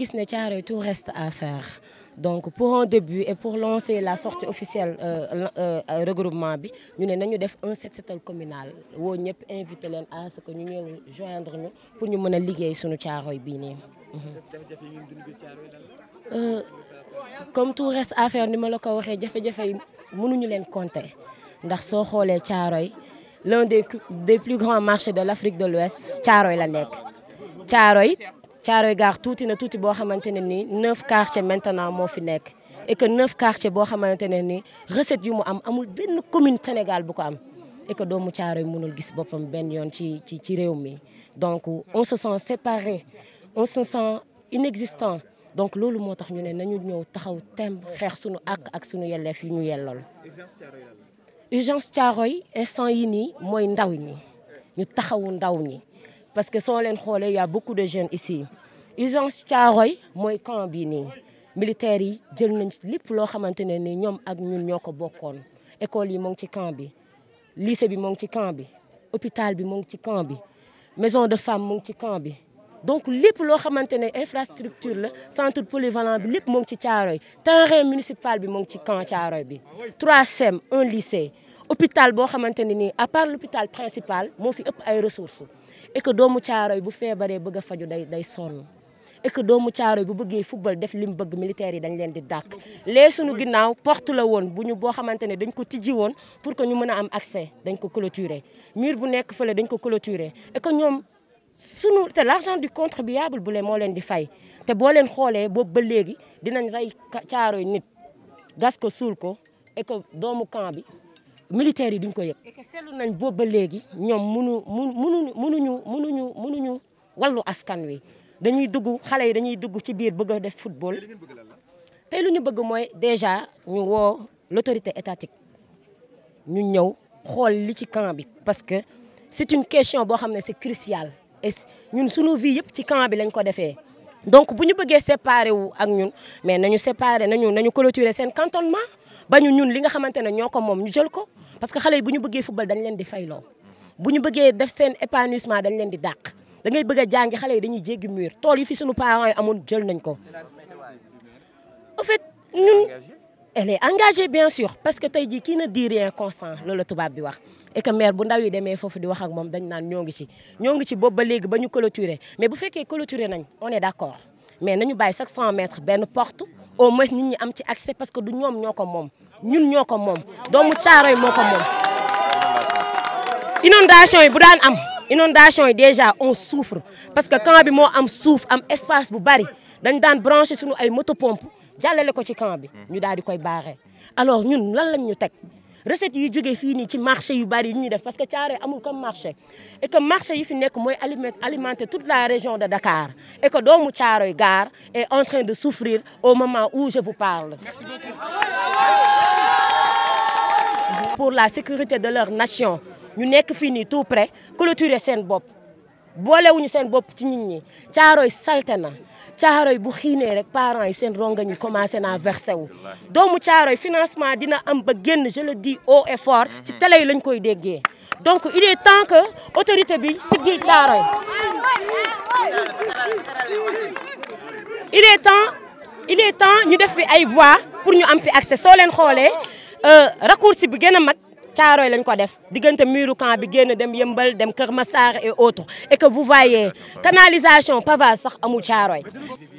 gis ne Thiaroye tout reste à faire donc pour un début et pour lancer la sortie officielle regroupement bi ñu ne nañu def un set setal communal woo ñëpp invité leen à ce que ñu ñëw joindre ñu pour ñu mën a liggéey suñu Thiaroye bii nii. Comme tout reste à faire ni ma la ko waxee jafe-jafe yi mënuñu leen compter ndax soo xoolee Thiaroye l'un des plus grands marchés de l'Afrique de l'Ouest Thiaroye la nekk. Thiaroye Gare tuuti na tuuti boo xamante ne nii 9 quartiers maintenant moo fi nekk et que 9 quartiers boo xamante ne nii recette yu mu am amul benn commune Sénégal bu ko am et que doomu Thiaroye mënul gis boppam benn yoon ci réew mi donc on se sent séparé on se sent inexistant donc loolu moo tax ñu ne nañu ñëw taxaw temb xeex suñu ak suñu yelleef yu ñu yellool. urgence Thiaroye instant yi nii mooy ndaw ñi ñu taxawu ndaw ñi parce que soo leen xoolee y a beaucoup de jeunes ici urgence Thiaroye mooy camp bii nii militaires yi jël nañ lépp loo xamante ne nii ñoom ak ñun ñoo ko bokkoon école yi moo ngi ci camp bi lycée bi moo ngi ci camp bi hôpital bi moo ngi ci camp bi maison de femme moo ngi ci camp bi donc lépp loo xamante ne infrastructure la centre polyvalent bi lépp moo ngi ci Thiaroye terrain municipal bi moo ngi ci camp Thiaroye bi 3 SEM un lycée hôpital boo xamante ne nii à part l'hôpital principal moo fi ëpp ay ressources et que doomu Thiaroye bu feebaree bëgg a faju day sonn et que doomu Thiaroye bu bëggee football def li mu bëgg militaires yi dañ leen di dàq lee suñu ginnaaw porte la woon boo xamante ne dañ ko tijji woon pour que ñu mën a am accès dañ ko clôturer mur bu nekk fële dañ ko clôturer et que ñoom te l'argent du contribuable bu leen moo leen di fay te boo leen xoolee boobu ba léegi dinañ rey Thiaroye nit gas ko suul ko et que doomu camp bi militaires yi duñ ko yëg et que seetlu nañ boobu ba léegi ñoom mënuñu wàllu askan wi dañuy dugg xale yi dañuy dugg ci biir bëgg a def football tey lu ñu bëgg mooy déjà ñu woo l'autorité étatique ñu ñëw xool li ci camp bi parce que c'est une question boo xam ne c'est crucial et ñun suñu vie yëpp ci camp bi lañ ko defee donc bu ñu bëggee séparer wu ak ñun mais nañu séparer nañu clôturer seen cantonnement ba ñun li nga xamante ne ñoo ko moom ñu jël ko parce que xale yi bu ñu bëggee football dañ leen di fayloo bu ñu bëggee def seen épanouissement dañ leen di dàq da ngay bëgg a jàngi xale yi dañuy jéggi mur tool yi fi suñu parents yi amoon jël nañ ko en fait ñun elle est engagée bien sûr parce que tey jii qui ne dit rien consent loolu la tubaab bi wax et que maire bu ndaw yi demee foofu di wax ak moom dañ naan ñoo ngi ci boobu ba léegi ba ñu clôturer mais bu fekkee clôturer nañ on est d'accord mais nañu bàyyi chaque 100 mètres benn porte au moins nit ñi am ci accès parce que du ñoom ñoo ko moom ñun ñoo ko moom doomu Thiaroye moo ko moom. inondation yi bu daan am inondation yi déjà on souffre parce que camp bi moo am suuf am espace bu bari dañ daan branché suñu ay motopompe jàllale ko ci camp bi ñu daal di koy barrer alors ñun lan lañ ñu teg recette yi jógee fii nii ci marché yu bari yu ñuy def parce que Thiaroye amul comme marché et que marché yi fi nekk mooy alimenter toute la région de Dakar et que doomu Thiaroye Gare est en train de souffrir au moment où je vous parle. Merci beaucoup. Pour la sécurité de leur nation ñu nekk fii nii tout près clôturer seen bopp boolewuñu seen bopp ci nit ñi Thiaroye salte na Thiaroye bu xiinee rek parents yi seen rongañ yi commencé naa versé wu doomu Thiaroye financement dina am ba génn je le dis haut et fort ci télé yi lañ koy déggee donc il est temps que autorité bi siggil Thiaroye il est temps ñu def fi ay voies pour ñu am fi accès soo leen xoolee raccourci bi gën a mag Thiaroye lañ ko def diggante muru camp bi génn dem Yëmbal dem Kër Massar et autres et que vous voyez canalisation pavage sax amul Thiaroye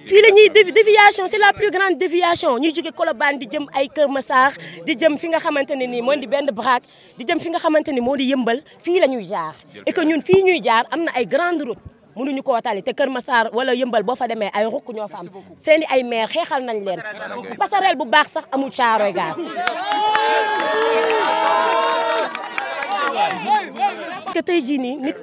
fii la ñuy déviation c'est la plus grande déviation ñuy jóge Colobane di jëm ay Kër Massar di jëm fi nga xamante ne nii moo di benn braak di jëm fi nga xamante ni moo di Yëmbal fii la ñuy jaar et que ñun fii ñuy jaar am na ay grande route mënuñu koo tali te Kër Massar wala Yëmbal boo fa demee ay rukk ñoo fa am seeni ay maire xeexal nañ leen passerelle bu baax sax amul Thiaroye Gare que tey jii nii nit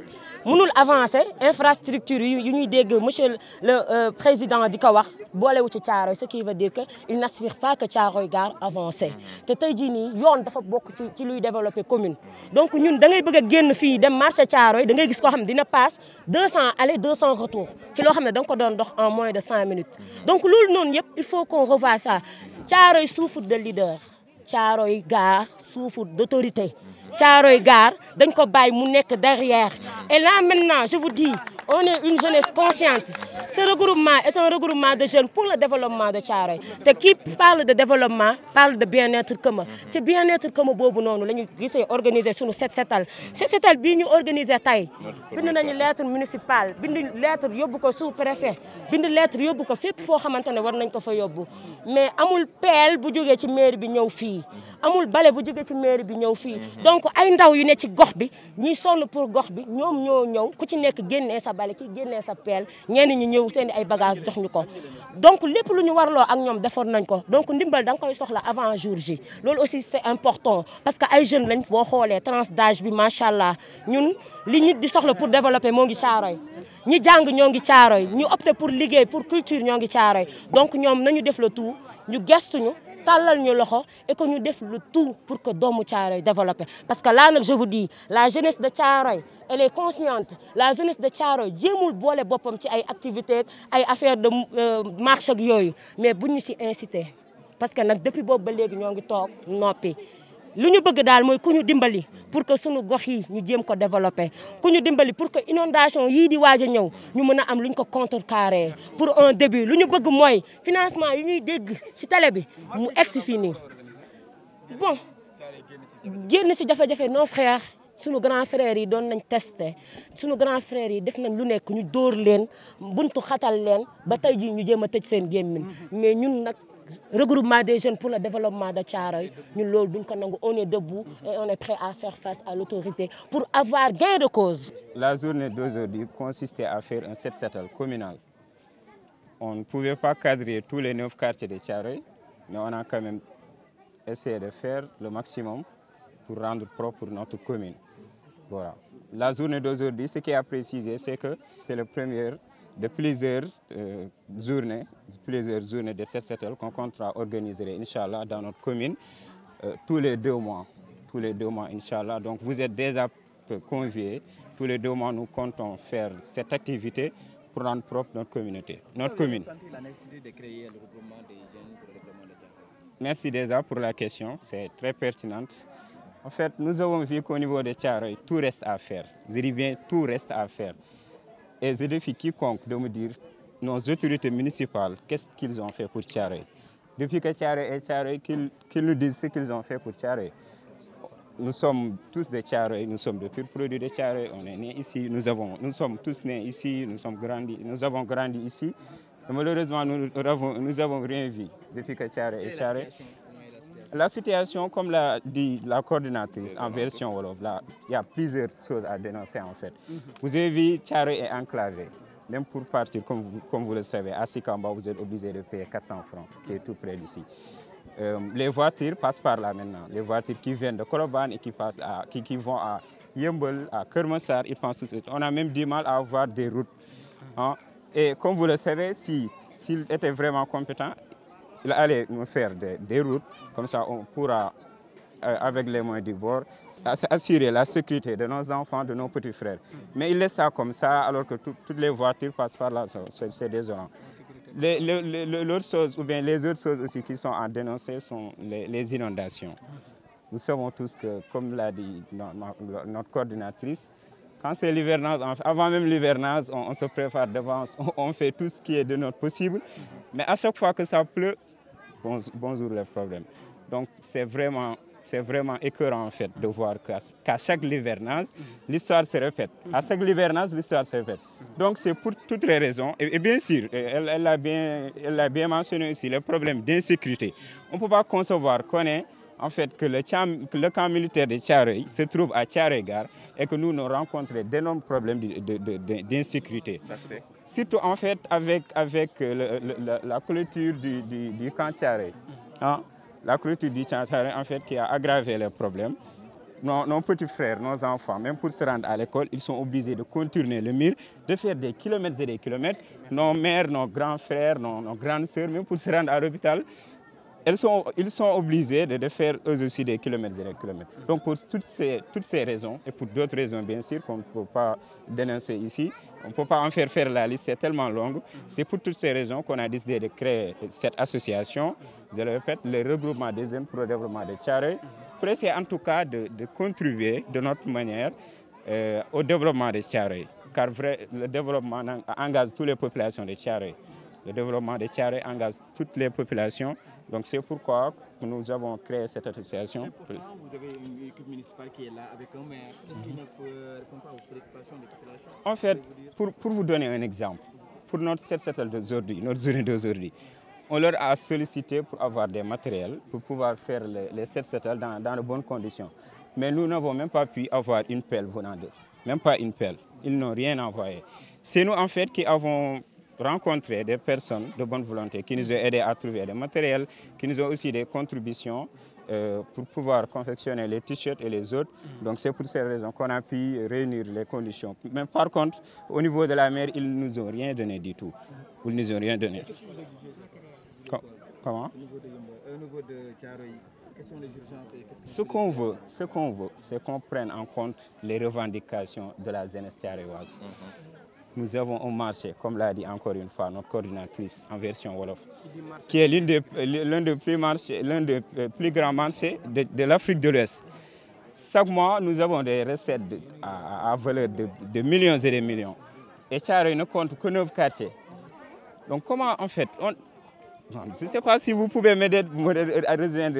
mënul avancer infrastructure yu ñuy dégg monsieur le président di ko wax boolewu ci Thiaroye ce qui veut dire que il n'aspire pas que Thiaroye Gare avancé te tey jii nii yoon dafa bokk ci luy développer commune donc ñun da ngay bëgg a génn fii dem marché Thiaroye da ngay gis koo xam ne dina passe 200 aller 200 retour ci loo xam ne da nga ko doon dox en moins de 5 minutes donc loolu noonu yëpp il faut qu'on revoie ça Thiaroye souffre de leader Thiaroye Gare souffre d'autorité Thiaroye Gare dañ ko bàyyi mu nekk derrière et là maintenant je vous dis on est une jeunesse consciente. Ce regroupement est un regroupement de jeunes pour le développement de Thiaroye. Qui parle de développement parle de bien-être commun. Ce bien-être commun boobu noonu la ñu gisee organiser sunu set setal bii ñu organiser tey. bind nañu lettre municipale bind lettre yóbbu ko sous-préfet bind lettre yóbbu ko fépp foo xamante ne war nañ ko fa yóbbu mais amul pelle bu jógee ci mairie bi ñëw fii amul bale bu jógee ci mairie bi ñëw fii donc ay ndaw yu ne ci gox bi ñiy sonn pour gox bi ñoom ñoo ñëw ku ci nekk génnee sa bale ki génnee sa pelle ñenn ñi ñëw seen ay bagages jox ñu ko donc lépp lu ñu warloo ak ñoom defoon nañ ko donc ndimbal da nga koy soxla avant jour J loolu aussi c'est important parce que ay jeunes lañ boo xoolee tranche d'âge bi macha allah ñun li nit di soxla pour développer moo ngi Thiaroye ñi jàng ñoo ngi Thiaroye ñu opté pour liggéey pour culture ñoo ngi Thiaroye donc ñoom nañu def le tout ñu gestuñu tàllal ñu loxo et que ñu def le tout pour que doomu Thiaroye développé parce que là nag je vous dis la jeunesse de Thiaroye elle est consciente la jeunesse de Thiaroye jéemul boole boppam ci ay activités ay affaires de marche ak yooyu mais buñ ñu ci incité parce que nag depuis boobu ba léegi ñoo ngi toog noppi lu ñu bëgg daal mooy ku ñu dimbali pour que sunu gox yi ñu jéem ko développer ku ñu dimbali pour que inondation yii di waaj a ñëw ñu mën a am lu ñu ko contrecarrer pour un début lu ñu bëgg mooy financement yi ñuy dégg ci télé bi mu egsi fii nii bon génn ci jafe-jafe nos frères sunu grand frères yi doon nañ testé sunu grand frères yi def nañ lu nekk ñu dóor leen buntu xatal leen ba tey jii ñu jéem a tëj seen gémmiñ mais ñun nag regroupement des jeunes pour le développement de Thiaroye ñun loolu duñ ko nangu on est debout et on est prêt à faire face à l'autorité pour avoir gain de cause. La journée d'aujourd'hui consistait à faire un set setal communal. On ne pouvait pas cadrer tous les 9 quartiers de Thiaroye, mais on a quand même essayé de faire le maximum pour rendre propre notre commune. Voilà. La journée d'aujourd'hui, ce qui est à préciser, c'est que c'est le premier de plusieurs journées de set setal qu'on comptera organiser, Inch'Allah, dans notre commune tous les 2 mois. Tous les 2 mois, Inch'Allah. Donc vous êtes déjà conviés. Tous les 2 mois, nous comptons faire cette activité pour rendre propre notre communauté, notre commune. Vous avez senti la nécessité de créer le regroupement des jeunes pour le développement de Thiaroye? Merci déjà pour la question, c'est très pertinente. En fait, nous avons vu qu'au niveau de Thiaroye, tout reste à faire. Je dis bien, tout reste à faire. Et je défie quiconque de me dire, nos autorités municipales, qu'est-ce qu'ils ont fait pour Thiaroye. Depuis que Thiaroye est Thiaroye, qu'ils nous disent ce qu'ils ont fait pour Thiaroye. Nous sommes tous de Thiaroye, nous sommes de purs produits de Thiaroye, on est nés ici, nous sommes tous nés ici, nous avons grandi ici. Et malheureusement, nous avons rien vu depuis que Thiaroye est Thiaroye. La situation, comme l'a dit la coordinatrice en version Wolof, là, il y a plusieurs choses à dénoncer en fait. Vous avez vu, Thiaroye est enclavé. Même pour partir, comme vous le savez, à Sikamba, vous êtes obligé de payer 400 francs, qui est tout près d'ici. Les voitures passent par là maintenant. Les voitures qui viennent de Colobane et qui vont à Yeumbeul, à Keur Massar, ils pensent tout de suite. On a même du mal à avoir des routes. Hein. Et comme vous le savez, s'il était vraiment compétent, il allait nous faire des routes, comme ça on pourra, avec les moyens du bord, assurer la sécurité de nos enfants, de nos petits frères. Mais il laisse ça comme ça, alors que toutes les voitures passent par là, c'est désolant. L'autre chose, ou bien les autres choses aussi qui sont à dénoncer sont les inondations. Nous savons tous que, comme l'a dit notre coordinatrice, quand c'est l'hivernage, avant même l'hivernage, on se prépare d'avance, on fait tout ce qui est de notre possible. Mais à chaque fois que ça pleut, bonjour les problèmes. Donc c'est vraiment écœurant en fait de voir qu'à chaque hivernage, l'histoire se répète. À chaque hivernage, l'histoire se répète. Donc c'est pour toutes les raisons. Et bien sûr, elle l'a bien mentionné aussi, le problème d'insécurité. On ne peut pas concevoir qu'on ait en fait que le camp militaire de Thiaroye se trouve à Thiaroye-Gare et que nous rencontrons d'énormes problèmes d'insécurité. Surtout en fait avec la clôture du camp Thiaroye. Hein? La clôture du camp Thiaroye en fait qui a aggravé les problèmes. Nos petits frères, nos enfants, même pour se rendre à l'école, ils sont obligés de contourner le mur, de faire des kilomètres et des kilomètres. Nos mères, nos grands frères, nos grandes sœurs, même pour se rendre à l'hôpital, ils sont obligés de faire eux aussi des kilomètres et des kilomètres. Donc pour toutes ces raisons, et pour d'autres raisons bien sûr qu'on ne peut pas dénoncer ici, on ne peut pas en faire la liste, c'est tellement longue. C'est pour toutes ces raisons qu'on a décidé de créer cette association, je le répète, le regroupement des jeunes pour le développement de Thiaroye, pour essayer en tout cas de contribuer de notre manière au développement de Thiaroye. car le développement engage toutes les populations de Thiaroye. Le développement de Thiaroye engage toutes les populations. Donc c'est pourquoi nous avons créé cette association. Pourtant, vous avez une équipe municipale qui est là avec un maire. Est-ce qu'il ne répond pas aux préoccupations des populations? En fait, pour vous donner un exemple, pour notre set-settle d'aujourd'hui, notre journée d'aujourd'hui, on leur a sollicité pour avoir des matériels, pour pouvoir faire les set-settle dans de bonnes conditions. Mais nous n'avons même pas pu avoir une pelle venant d'eux. Même pas une pelle. Ils n'ont rien envoyé. C'est nous, en fait, qui avons rencontré des personnes de bonne volonté qui nous ont aidés à trouver des matériels, qui nous ont aussi des contributions pour pouvoir confectionner les t-shirts et les autres. Donc c'est pour ces raisons qu'on a pu réunir les conditions. Mais par contre, au niveau de la mer, ils ne nous ont rien donné du tout. Ils ne nous ont rien donné. Comment? Au niveau de Thiaroye, quelles sont les urgences et ce qu'on veut, c'est qu'on prenne en compte les revendications de la jeunesse thiaroyoise. Nous avons un marché, comme l'a dit encore une fois notre coordinatrice en version Wolof, qui est l'un des plus grands marchés de l'Afrique de l'Ouest. Chaque mois, nous avons des recettes à valeur de millions et de millions. Et Thiaroye ne compte que 9 quartiers. Donc comment, en fait, je ne sais pas si vous pouvez m'aider à rejoindre,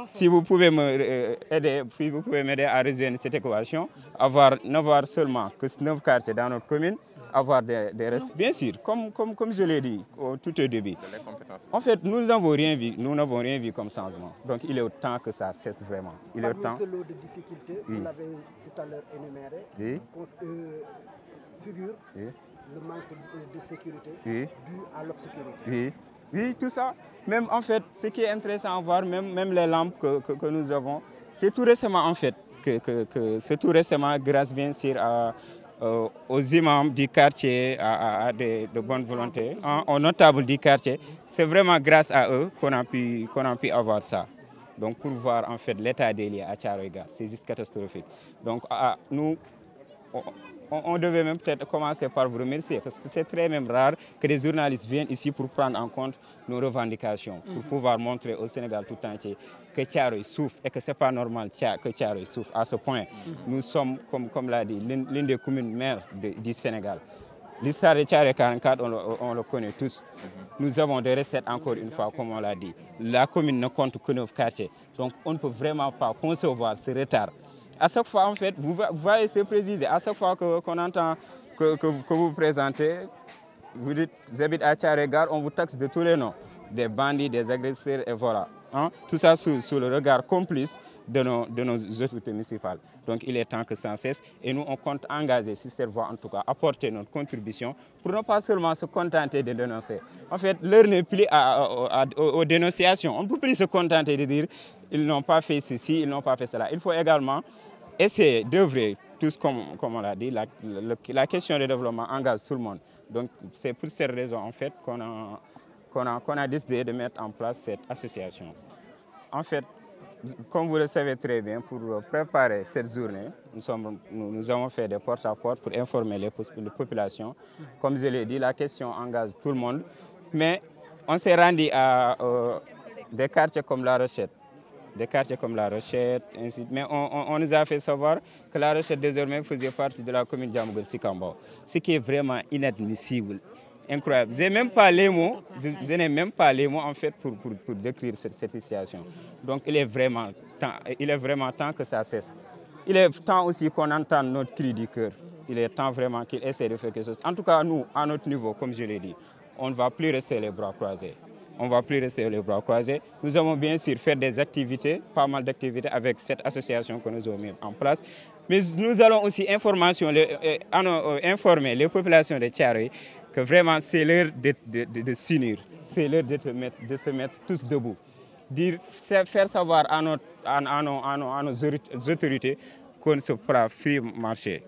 si vous pouvez m'aider à rejoindre cette équation, n'avoir seulement que 9 quartiers dans notre commune, avoir des restes. Bien sûr, comme je l'ai dit au tout au début, en fait, nous n'avons rien vu comme changement. Donc il est temps que ça cesse vraiment. Il est temps. Ce lot de difficultés, vous l'avez tout à l'heure énuméré, figure le manque de sécurité dû à l'obscurité. Oui, tout ça. Même en fait, ce qui est intéressant à voir, même les lampes que nous avons, c'est tout récemment en fait, c'est tout récemment grâce bien sûr aux imams du quartier, à de bonnes volontés, aux notables du quartier. C'est vraiment grâce à eux qu'on a pu avoir ça. Donc pour voir en fait l'état des lieux à Thiaroye Gare, c'est juste catastrophique. Donc nous, on devait même peut-être commencer par vous remercier parce que c'est très même rare que des journalistes viennent ici pour prendre en compte nos revendications, pour pouvoir montrer au Sénégal tout entier que Thiaroye souffre et que ce n'est pas normal que Thiaroye souffre à ce point. Nous sommes, comme l'a dit, l'une des communes mères du Sénégal. L'histoire de Thiaroye 44, on le connaît tous. Nous avons des recettes, encore une fois, comme on l'a dit. La commune ne compte que 9 quartiers. Donc on ne peut vraiment pas concevoir ce retard. À chaque fois, en fait, vous voyez se préciser. À chaque fois qu'on entend que vous présentez, vous dites, vous habitez à Thiaroye Gare, on vous taxe de tous les noms. Des bandits, des agresseurs, et voilà. Hein? Tout ça sous le regard complice de nos autorités municipales. Donc il est temps que ça cesse. Et nous, on compte engager, si cette voie en tout cas, apporter notre contribution pour ne pas seulement se contenter de dénoncer. En fait, l'heure n'est plus aux dénonciations. On ne peut plus se contenter de dire, ils n'ont pas fait ceci, ils n'ont pas fait cela. Il faut également essayer d'œuvrer, tous comme on l'a dit, la question du développement engage tout le monde. Donc c'est pour cette raison en fait qu'on a décidé de mettre en place cette association. En fait, comme vous le savez très bien, pour préparer cette journée, nous avons fait des porte-à-porte pour informer les populations. Comme je l'ai dit, la question engage tout le monde. Mais on s'est rendu à des quartiers comme La Rochette. Mais on nous a fait savoir que La Rochette désormais faisait partie de la commune d'Diamaguène-Sicap Mbao, ce qui est vraiment inadmissible, incroyable. Je n'ai même pas les mots, en fait pour décrire cette situation. Donc il est vraiment temps que ça cesse. Il est temps aussi qu'on entende notre cri du cœur. Il est temps vraiment qu'il essaie de faire quelque chose. En tout cas, nous, à notre niveau, comme je l'ai dit, on ne va plus rester les bras croisés. Nous allons bien sûr faire des activités, pas mal d'activités avec cette association que nous avons mis en place. Mais nous allons aussi informer les populations de Thiaroye que vraiment c'est l'heure de s'unir, c'est l'heure de se mettre tous debout. Faire savoir à nos autorités qu'on se fera free marché.